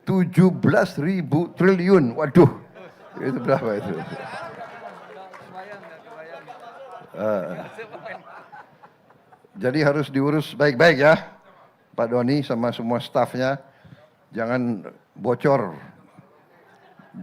17.000 triliun. Waduh, itu berapa itu? Jadi harus diurus baik-baik ya, Pak Doni sama semua stafnya. Jangan bocor,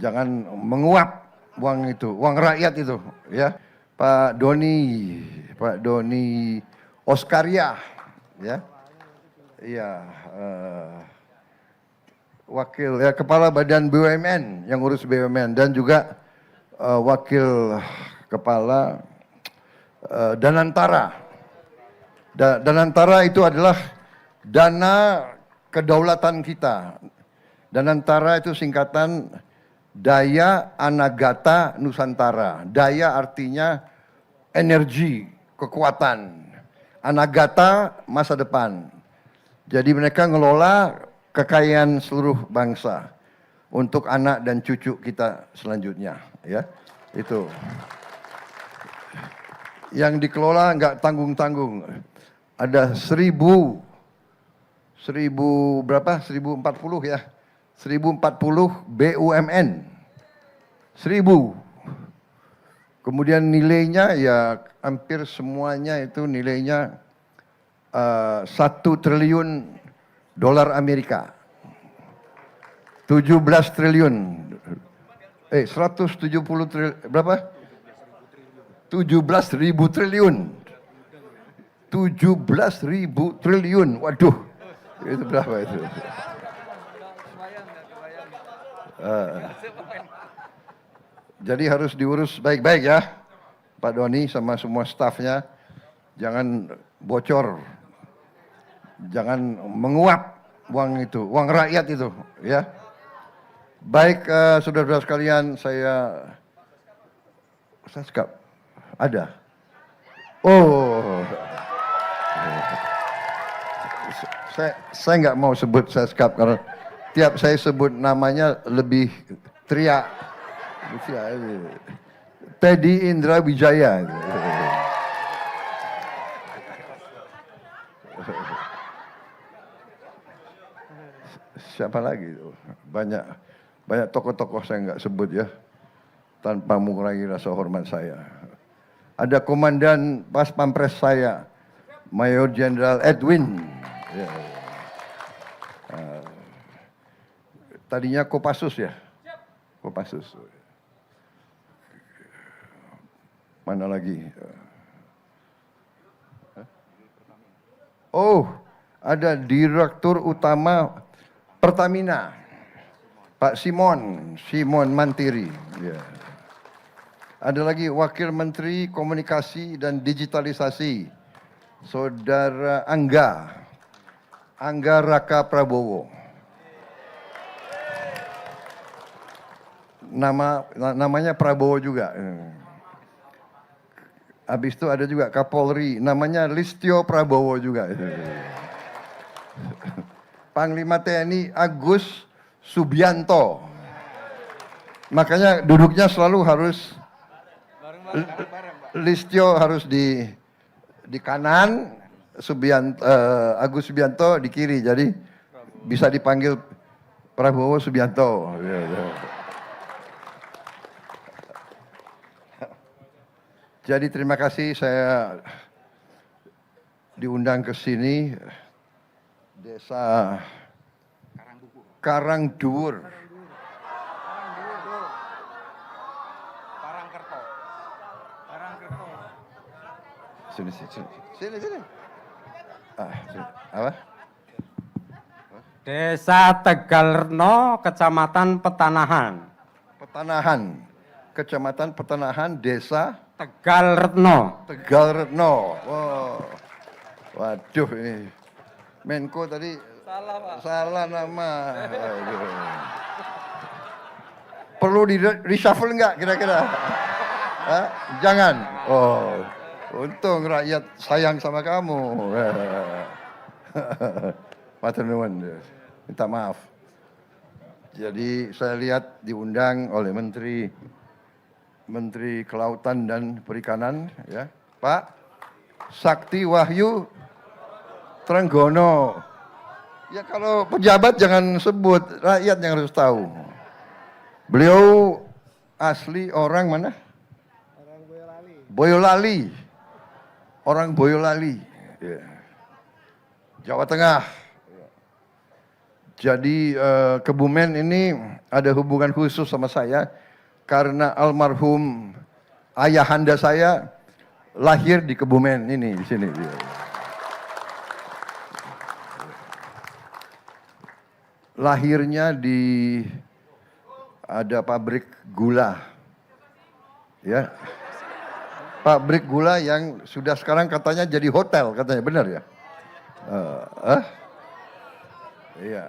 jangan menguap uang itu, uang rakyat itu, ya. Pak Doni Oskaria, ya, iya, wakil ya kepala Badan BUMN yang urus BUMN dan juga wakil kepala Danantara. Danantara itu adalah dana kedaulatan kita. Danantara itu singkatan Daya Anagata Nusantara. Daya artinya energi, kekuatan. Anagata masa depan. Jadi mereka ngelola kekayaan seluruh bangsa untuk anak dan cucu kita selanjutnya, ya. Itu. Yang dikelola nggak tanggung-tanggung. Ada 1040 ya. 1040 BUMN. 1000. Kemudian nilainya ya hampir semuanya itu nilainya 1 triliun dolar Amerika. 17 triliun. 170 triliun. Berapa? 17.000 triliun. 17.000 triliun. Waduh. Itu berapa itu? Jadi harus diurus baik-baik ya, Pak Doni sama semua stafnya. Jangan bocor, jangan menguap uang itu, uang rakyat itu, ya. Baik, saudara-saudara sekalian, saya Seskap ada. Oh, saya nggak mau sebut Seskap karena tiap saya sebut namanya lebih teriak. Teddy Indra Wijaya. Siapa lagi? Banyak tokoh-tokoh saya nggak sebut ya, tanpa mengurangi rasa hormat saya. Ada Komandan Pas Pampres saya, Mayor Jenderal Edwin. Ya. Tadinya Kopassus ya, Kopassus. Mana lagi? Oh, ada Direktur Utama Pertamina, Pak Simon Mantiri. Ya. Ada lagi Wakil Menteri Komunikasi dan Digitalisasi, Saudara Angga Raka Prabowo. Namanya Prabowo juga. Habis itu ada juga Kapolri, namanya Listio Prabowo juga. Panglima TNI Agus Subianto. Makanya duduknya selalu harus Listio harus di kanan, Agus Subianto di kiri. Jadi bisa dipanggil Prabowo Subianto. Jadi terima kasih saya diundang ke sini, Desa Karangduwur. Sini. Apa? Desa Tegalreno, Kecamatan Petanahan. Kecamatan Petanahan, Desa Tegalreno. Wow. Waduh ini Menko tadi salah nama. Perlu di reshuffle enggak kira-kira? Jangan. Oh, untung rakyat sayang sama kamu. Matur nuwun. Minta maaf. Jadi saya lihat diundang oleh Menteri Kelautan dan Perikanan, ya, Pak Sakti Wahyu Trenggono. Ya kalau pejabat jangan sebut, rakyat yang harus tahu. Beliau asli orang mana? Orang Boyolali. Boyolali. Orang Boyolali. Ya. Jawa Tengah. Jadi Kebumen ini ada hubungan khusus sama saya karena almarhum ayahanda saya lahir di Kebumen ini di sini. Lahirnya di ada pabrik gula, ya, pabrik gula yang sudah sekarang katanya jadi hotel katanya, benar ya? Iya.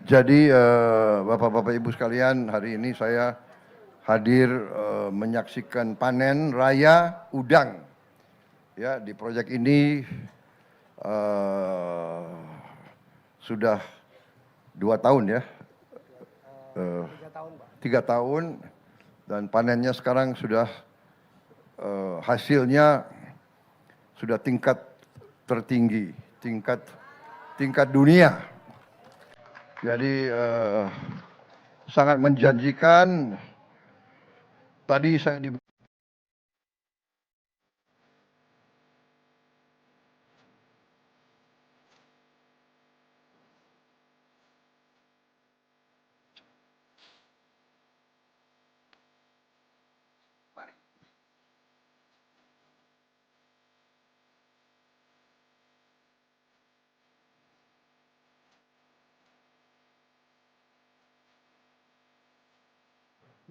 Jadi Bapak-Bapak Ibu sekalian, hari ini saya hadir menyaksikan panen raya udang. Ya, di proyek ini sudah 2 tahun ya, 3 tahun, Pak. 3 tahun, dan panennya sekarang sudah hasilnya sudah tingkat tertinggi, tingkat dunia. Jadi sangat menjanjikan. Tadi saya di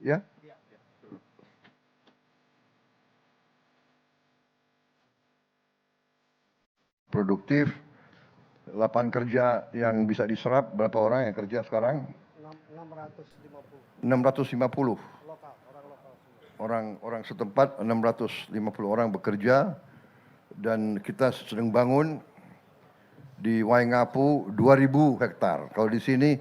ya. Produktif, lapangan kerja yang bisa diserap berapa orang yang kerja sekarang? 650 650. lokal, orang lokal semua. Orang setempat 650 orang bekerja, dan kita sedang bangun di Waingapu 2000 hektar. Kalau di sini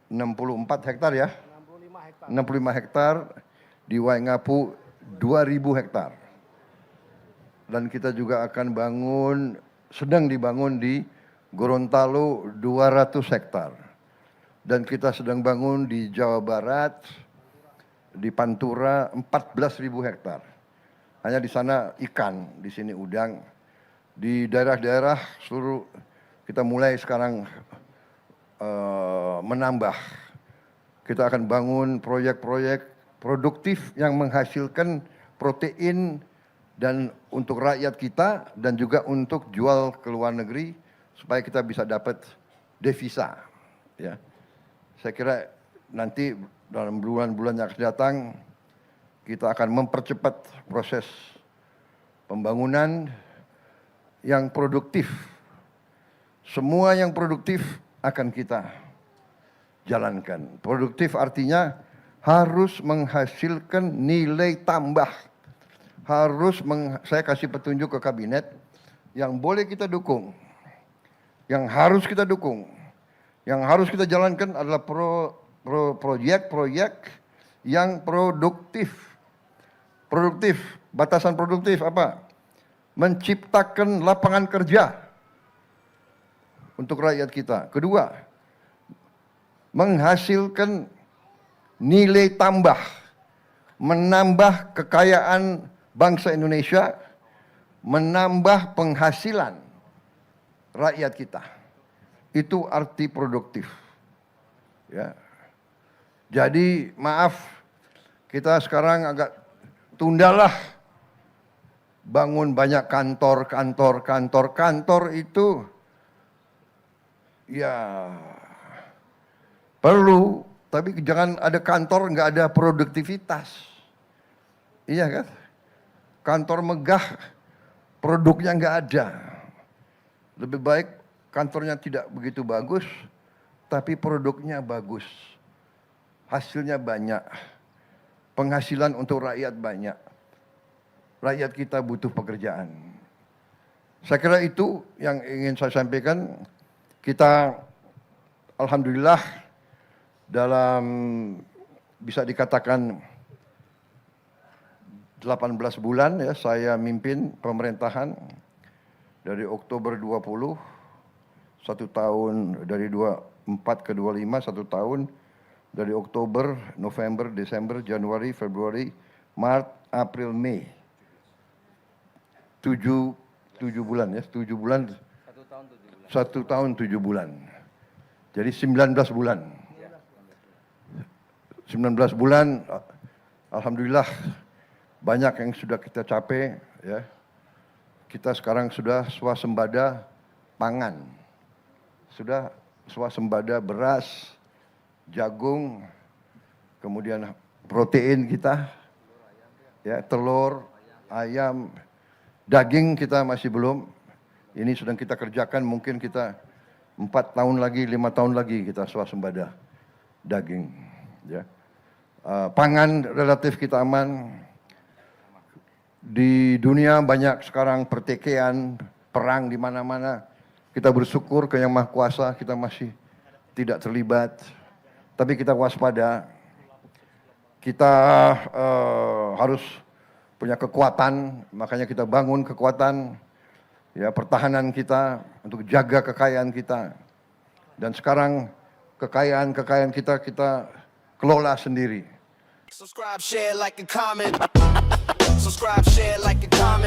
64 hektar ya. 65 hektar. 65 hektar, di Waingapu 2000 hektar. Dan kita juga akan sedang dibangun di Gorontalo 200 hektar. Dan kita sedang bangun di Jawa Barat, di Pantura 14.000 hektar. Hanya di sana ikan, di sini udang. Di daerah-daerah seluruh kita mulai sekarang menambah. Kita akan bangun proyek-proyek produktif yang menghasilkan protein dan untuk rakyat kita dan juga untuk jual ke luar negeri supaya kita bisa dapat devisa. Ya, saya kira nanti dalam bulan-bulan yang akan datang kita akan mempercepat proses pembangunan yang produktif. Semua yang produktif akan kita jalankan. Produktif artinya harus menghasilkan nilai tambah. Saya kasih petunjuk ke kabinet yang boleh kita dukung, yang harus kita dukung, yang harus kita jalankan adalah proyek-proyek yang produktif. Produktif, batasan produktif apa? Menciptakan lapangan kerja untuk rakyat kita. Kedua, menghasilkan nilai tambah, menambah kekayaan bangsa Indonesia, menambah penghasilan rakyat kita. Itu arti produktif. Ya. Jadi maaf, kita sekarang agak tundalah bangun banyak kantor itu ya perlu, tapi jangan ada kantor nggak ada produktivitas. Iya kan? Kantor megah, produknya nggak ada. Lebih baik kantornya tidak begitu bagus, tapi produknya bagus. Hasilnya banyak. Penghasilan untuk rakyat banyak. Rakyat kita butuh pekerjaan. Saya kira itu yang ingin saya sampaikan. Kita alhamdulillah dalam bisa dikatakan 18 bulan ya saya mimpin pemerintahan dari Oktober 20, 1 tahun dari 24 ke 25, 1 tahun dari Oktober, November, Desember, Januari, Februari, Maret, April, Mei. 7 bulan ya, 7 bulan. 1 tahun 7 bulan. Jadi 19 bulan. 19 bulan, alhamdulillah banyak yang sudah kita capai ya. Kita sekarang sudah swasembada pangan. Sudah swasembada beras, jagung, kemudian protein kita, ya, telur, ayam, daging kita masih belum. Ini sedang kita kerjakan, mungkin kita 4 tahun lagi, 5 tahun lagi kita swasembada daging. Ya. Pangan relatif kita aman. Di dunia banyak sekarang pertikaian, perang di mana-mana. Kita bersyukur ke Yang Maha Kuasa, kita masih tidak terlibat. Tapi kita waspada. Kita harus punya kekuatan, makanya kita bangun kekuatan, ya, pertahanan kita untuk jaga kekayaan kita. Dan sekarang kekayaan kita kelola sendiri. Subscribe, share, like, and comment. Subscribe, share, like, and comment.